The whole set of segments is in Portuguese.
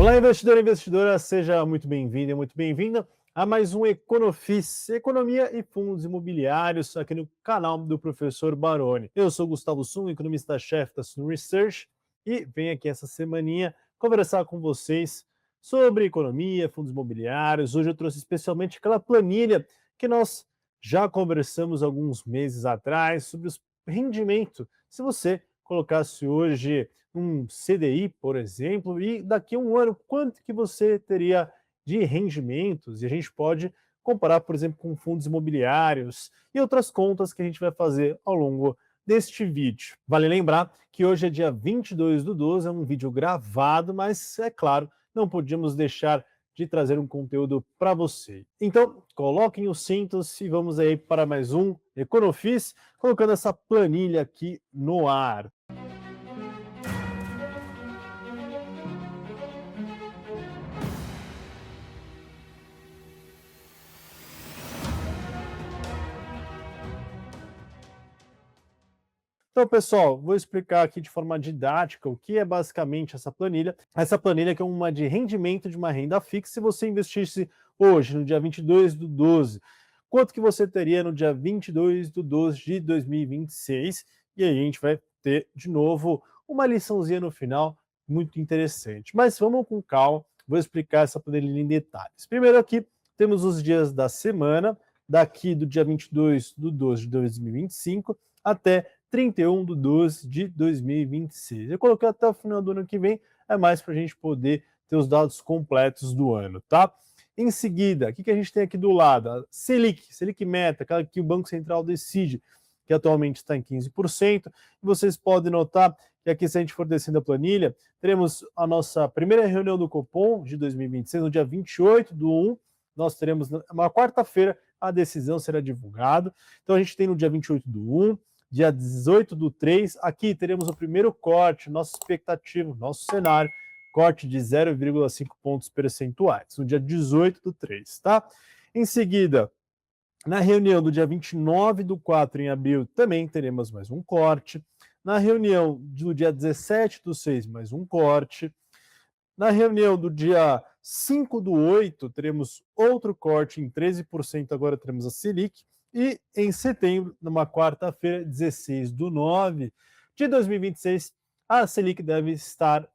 Olá, investidor e investidora, seja muito bem-vindo e muito bem-vinda a mais um Econofis, Economia e Fundos Imobiliários, aqui no canal do professor Baroni. Eu sou Gustavo Sum, economista-chefe da Sum Research, e venho aqui essa semaninha conversar com vocês sobre economia, fundos imobiliários. Hoje eu trouxe especialmente aquela planilha que nós já conversamos alguns meses atrás sobre os rendimentos. Se você colocasse hoje um CDI, por exemplo, e daqui a um ano, quanto que você teria de rendimentos? E a gente pode comparar, por exemplo, com fundos imobiliários e outras contas que a gente vai fazer ao longo deste vídeo. Vale lembrar que hoje é dia 22/12, é um vídeo gravado, mas, é claro, não podíamos deixar de trazer um conteúdo para você. Então, coloquem os cintos e vamos aí para mais um Econofis, colocando essa planilha aqui no ar. Então, pessoal, vou explicar aqui de forma didática o que é basicamente essa planilha. Essa planilha que é uma de rendimento de uma renda fixa. Se você investisse hoje, no dia 22/12, quanto que você teria no dia 22/12 de 2026? E aí a gente vai ter, de novo, uma liçãozinha no final muito interessante. Mas vamos com calma, vou explicar essa planilha em detalhes. Primeiro aqui, temos os dias da semana, daqui do dia 22/12 de 2025 até 31/12 de 2026. Eu coloquei até o final do ano que vem, é mais para a gente poder ter os dados completos do ano, tá? Em seguida, o que a gente tem aqui do lado? A Selic Meta, aquela que o Banco Central decide, que atualmente está em 15%. E vocês podem notar que aqui, se a gente for descendo a planilha, teremos a nossa primeira reunião do Copom de 2026, no dia 28/1. Nós teremos, uma quarta-feira, a decisão será divulgada. Então, a gente tem no dia 28/1, dia 18/3, aqui teremos o primeiro corte, nossa expectativa, nosso cenário, corte de 0,5 pontos percentuais, no dia 18/3, tá? Em seguida, na reunião do dia 29/4, em abril, também teremos mais um corte. Na reunião do dia 17/6, mais um corte. Na reunião do dia 5/8, teremos outro corte em 13%, agora teremos a Selic. E em setembro, numa quarta-feira, 16/9 de 2026, a Selic deve estar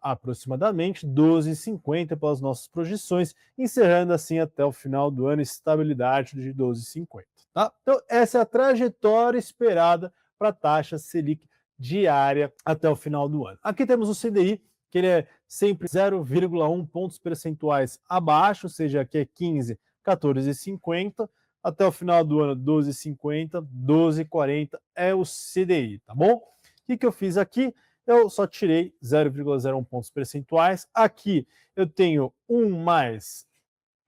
aproximadamente 12,50 pelas nossas projeções, encerrando assim até o final do ano estabilidade de 12,50. Tá? Então, essa é a trajetória esperada para a taxa Selic diária até o final do ano. Aqui temos o CDI, que ele é sempre 0,1 pontos percentuais abaixo, ou seja, aqui é 15, 14,50, até o final do ano 12,50, 12,40 é o CDI, tá bom? O que eu fiz aqui? Eu só tirei 0,01 pontos percentuais. Aqui eu tenho 1 mais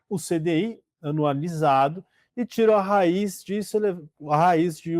o CDI anualizado e tiro a raiz disso, a raiz de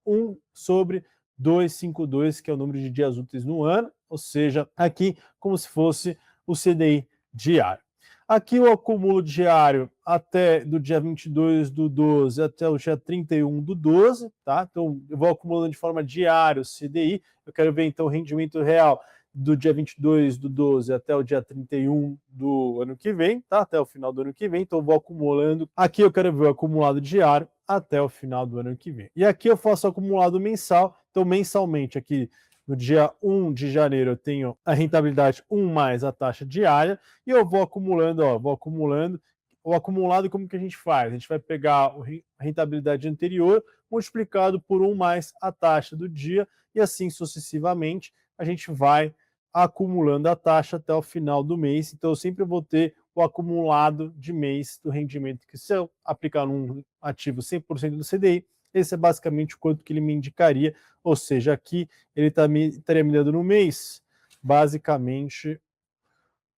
1 sobre 252, que é o número de dias úteis no ano, ou seja, aqui como se fosse o CDI diário. Aqui o acúmulo diário até do dia 22/12 até o dia 31/12, tá? Então eu vou acumulando de forma diária o CDI. Eu quero ver então o rendimento real do dia 22/12 até o dia 31 do ano que vem, tá? Até o final do ano que vem, então eu vou acumulando. Aqui eu quero ver o acumulado diário até o final do ano que vem. E aqui eu faço o acumulado mensal, então mensalmente aqui no dia 1 de janeiro eu tenho a rentabilidade 1 mais a taxa diária, e eu vou acumulando, ó, vou acumulando. O acumulado, como que a gente faz? A gente vai pegar a rentabilidade anterior multiplicado por 1 mais a taxa do dia, e assim sucessivamente a gente vai acumulando a taxa até o final do mês. Então eu sempre vou ter o acumulado de mês do rendimento, que se eu aplicar num ativo 100% do CDI, esse é basicamente o quanto que ele me indicaria, ou seja, aqui ele estaria me dando no mês, basicamente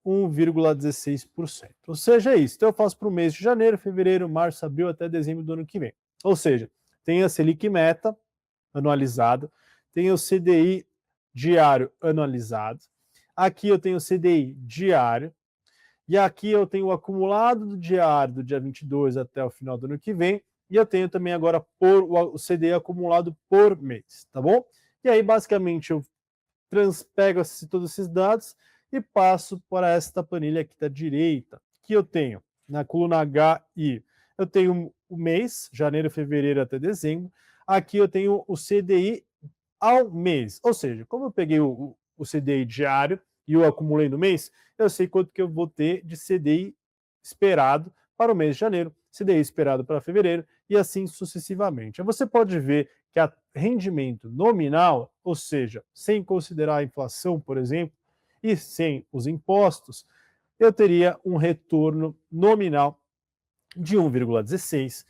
1,16%. Ou seja, é isso. Então eu faço para o mês de janeiro, fevereiro, março, abril até dezembro do ano que vem. Ou seja, tem a Selic Meta anualizada, tem o CDI diário anualizado, aqui eu tenho o CDI diário, e aqui eu tenho o acumulado do diário do dia 22 até o final do ano que vem, e eu tenho também agora o CDI acumulado por mês, tá bom? E aí, basicamente, eu pego todos esses dados e passo para esta planilha aqui da direita, que eu tenho na coluna HI, eu tenho o mês, janeiro, fevereiro até dezembro, aqui eu tenho o CDI ao mês, ou seja, como eu peguei o CDI diário e eu acumulei no mês, eu sei quanto que eu vou ter de CDI esperado para o mês de janeiro, CDI esperado para fevereiro e assim sucessivamente. Você pode ver que a rendimento nominal, ou seja, sem considerar a inflação, por exemplo, e sem os impostos, eu teria um retorno nominal de 1,16,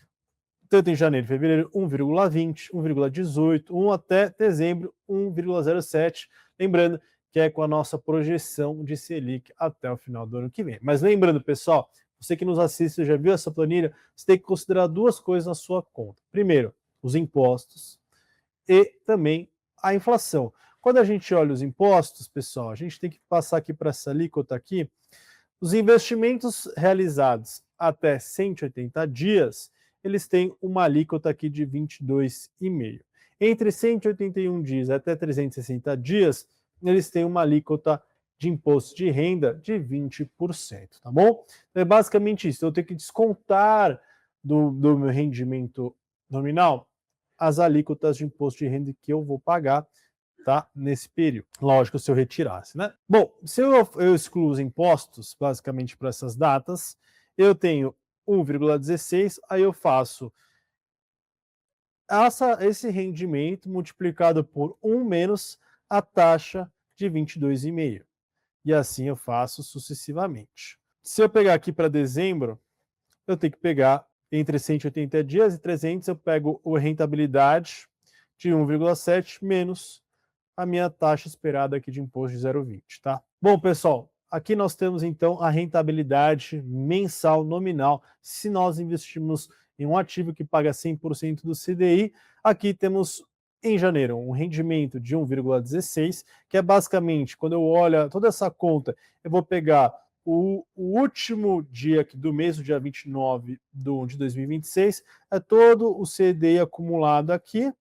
tanto em janeiro e fevereiro, 1,20, 1,18, 1 até dezembro, 1,07. Lembrando que é com a nossa projeção de Selic até o final do ano que vem. Mas lembrando, pessoal, você que nos assiste, já viu essa planilha, você tem que considerar duas coisas na sua conta. Primeiro, os impostos e também a inflação. Quando a gente olha os impostos, pessoal, a gente tem que passar aqui para essa alíquota aqui. Os investimentos realizados até 180 dias, eles têm uma alíquota aqui de 22,5%. Entre 181 dias até 360 dias, eles têm uma alíquota de imposto de renda de 20%, tá bom? Então é basicamente isso. Eu tenho que descontar do meu rendimento nominal as alíquotas de imposto de renda que eu vou pagar, tá? Nesse período. Lógico, se eu retirasse, né? Bom, se eu excluo os impostos, basicamente para essas datas, eu tenho 1,16, aí eu faço esse rendimento multiplicado por 1 menos a taxa de 22,5. E assim eu faço sucessivamente. Se eu pegar aqui para dezembro, eu tenho que pegar entre 180 dias e 300, eu pego a rentabilidade de 1,7 menos a minha taxa esperada aqui de imposto de 0,20, tá? Bom, pessoal, aqui nós temos então a rentabilidade mensal nominal se nós investirmos em um ativo que paga 100% do CDI. Aqui temos em janeiro um rendimento de 1,16, que é basicamente, quando eu olho toda essa conta, eu vou pegar o último dia do mês, o dia 29 de 2026, é todo o CDI acumulado aqui,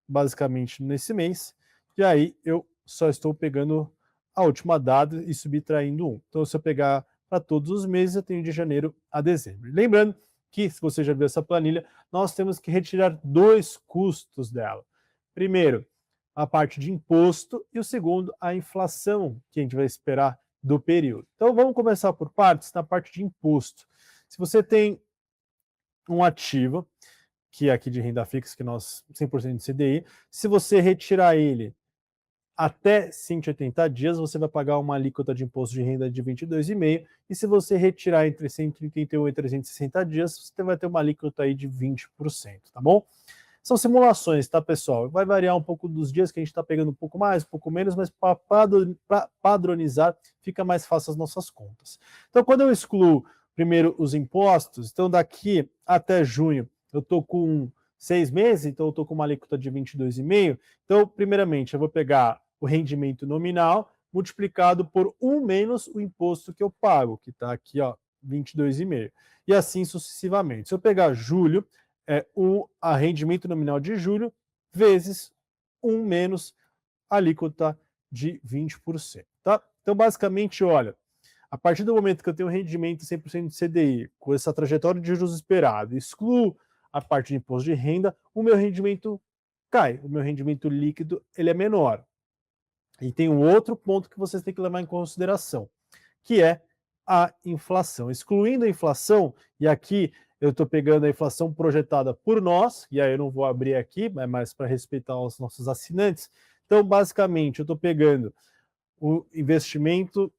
basicamente nesse mês, e aí eu só estou pegando a última data e subtraindo 1. Então, se eu pegar para todos os meses, eu tenho de janeiro a dezembro. Lembrando que, se você já viu essa planilha, nós temos que retirar dois custos dela. Primeiro, a parte de imposto, e o segundo, a inflação, que a gente vai esperar do período. Então, vamos começar por partes, na parte de imposto. Se você tem um ativo, que é aqui de renda fixa, que nós 100% de CDI, se você retirar ele até 180 dias, você vai pagar uma alíquota de imposto de renda de 22,5%, e se você retirar entre 131 e 360 dias, você vai ter uma alíquota aí de 20%, tá bom? São simulações, tá, pessoal? Vai variar um pouco dos dias que a gente está pegando um pouco mais, um pouco menos, mas para padronizar, fica mais fácil as nossas contas. Então, quando eu excluo primeiro os impostos, então daqui até junho, eu estou com 6 meses, então eu estou com uma alíquota de 22,5%. Então, primeiramente, eu vou pegar o rendimento nominal multiplicado por 1 menos o imposto que eu pago, que está aqui, ó, 22,5%. E assim sucessivamente. Se eu pegar julho, o rendimento nominal de julho vezes 1 menos a alíquota de 20%. Tá? Então, basicamente, olha, a partir do momento que eu tenho um rendimento 100% de CDI, com essa trajetória de juros esperado, excluo a parte de imposto de renda, o meu rendimento cai, o meu rendimento líquido ele é menor. E tem um outro ponto que vocês têm que levar em consideração, que é a inflação. Excluindo a inflação, e aqui eu estou pegando a inflação projetada por nós, e aí eu não vou abrir aqui, é mais para respeitar os nossos assinantes. Então, basicamente, eu estou pegando o investimento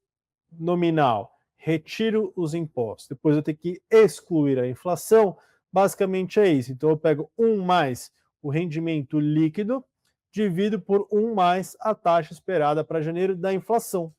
nominal, retiro os impostos, depois eu tenho que excluir a inflação, basicamente é isso. Então, eu pego 1 mais o rendimento líquido, divido por 1 mais a taxa esperada para janeiro da inflação.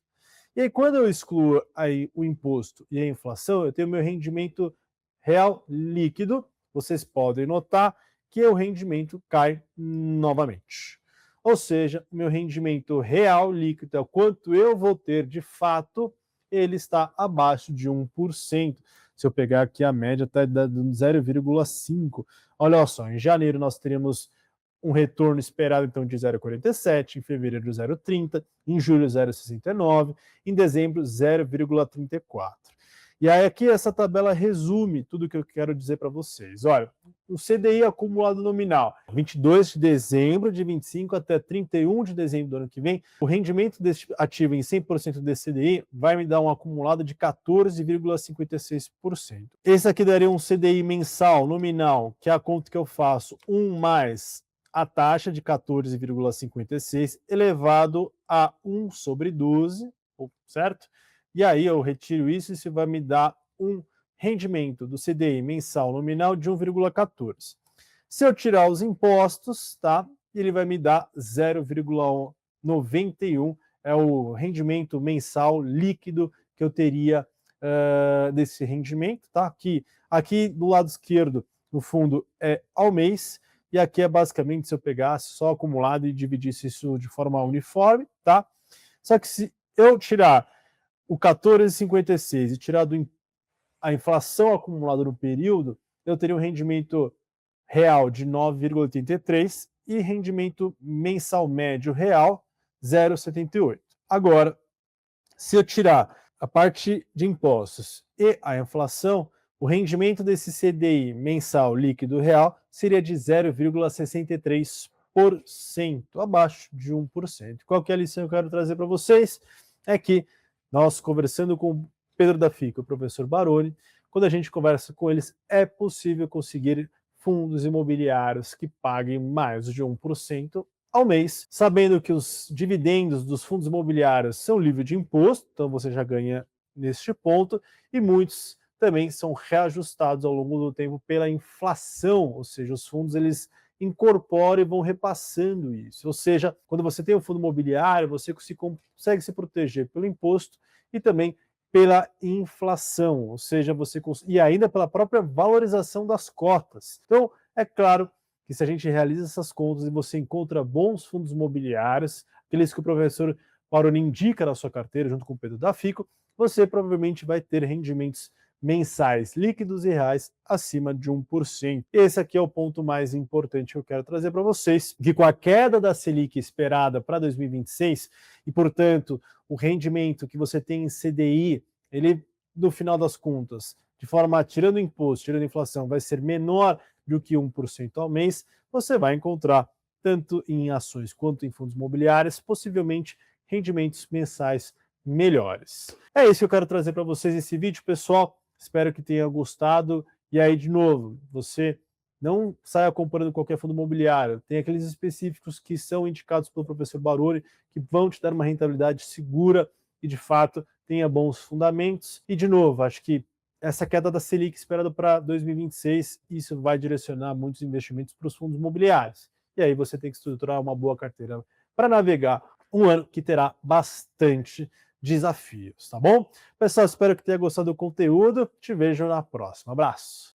E aí, quando eu excluo aí o imposto e a inflação, eu tenho meu rendimento real líquido. Vocês podem notar que o rendimento cai novamente. Ou seja, meu rendimento real líquido é o quanto eu vou ter de fato, ele está abaixo de 1%. Se eu pegar aqui a média, está dando 0,5%. Olha só, em janeiro nós teríamos um retorno esperado então de 0,47, em fevereiro 0,30, em julho 0,69, em dezembro 0,34. E aí aqui essa tabela resume tudo que eu quero dizer para vocês. Olha, o CDI acumulado nominal, 22 de dezembro de 25 até 31 de dezembro do ano que vem, o rendimento desse ativo em 100% desse CDI vai me dar um acumulado de 14,56%. Esse aqui daria um CDI mensal nominal, que é a conta que eu faço, 1 mais a taxa de 14,56 elevado a 1 sobre 12, certo? E aí eu retiro isso e isso vai me dar um rendimento do CDI mensal nominal de 1,14. Se eu tirar os impostos, tá? Ele vai me dar 0,91, é o rendimento mensal líquido que eu teria desse rendimento, tá? Aqui do lado esquerdo, no fundo, é ao mês, e aqui é basicamente se eu pegasse só acumulado e dividisse isso de forma uniforme, tá? Só que se eu tirar o 14,56 e tirar a inflação acumulada no período, eu teria um rendimento real de 9,83 e rendimento mensal médio real 0,78. Agora, se eu tirar a parte de impostos e a inflação, o rendimento desse CDI mensal líquido real seria de 0,63%, abaixo de 1%. Qual que é a lição que eu quero trazer para vocês? É que nós, conversando com o Pedro da FICA, o professor Baroni, quando a gente conversa com eles, é possível conseguir fundos imobiliários que paguem mais de 1% ao mês, sabendo que os dividendos dos fundos imobiliários são livres de imposto, então você já ganha neste ponto, e muitos também são reajustados ao longo do tempo pela inflação, ou seja, os fundos eles incorporam e vão repassando isso. Ou seja, quando você tem um fundo imobiliário, você consegue se proteger pelo imposto e também pela inflação, ou seja, e ainda pela própria valorização das cotas. Então, é claro que se a gente realiza essas contas e você encontra bons fundos imobiliários, aqueles que o professor Baroni indica na sua carteira, junto com o Pedro da FICO, você provavelmente vai ter rendimentos mensais líquidos e reais acima de 1%. Esse aqui é o ponto mais importante que eu quero trazer para vocês, que com a queda da Selic esperada para 2026, e portanto o rendimento que você tem em CDI, ele no final das contas, de forma tirando imposto, tirando inflação, vai ser menor do que 1% ao mês, você vai encontrar tanto em ações quanto em fundos imobiliários, possivelmente rendimentos mensais melhores. É isso que eu quero trazer para vocês nesse vídeo, pessoal. Espero que tenha gostado. E aí, de novo, você não saia comprando qualquer fundo imobiliário. Tem aqueles específicos que são indicados pelo professor Baroni, que vão te dar uma rentabilidade segura e, de fato, tenha bons fundamentos. E, de novo, acho que essa queda da Selic esperada para 2026, isso vai direcionar muitos investimentos para os fundos imobiliários. E aí você tem que estruturar uma boa carteira para navegar um ano que terá bastante desafios, tá bom? Pessoal, espero que tenha gostado do conteúdo. Te vejo na próxima. Abraço!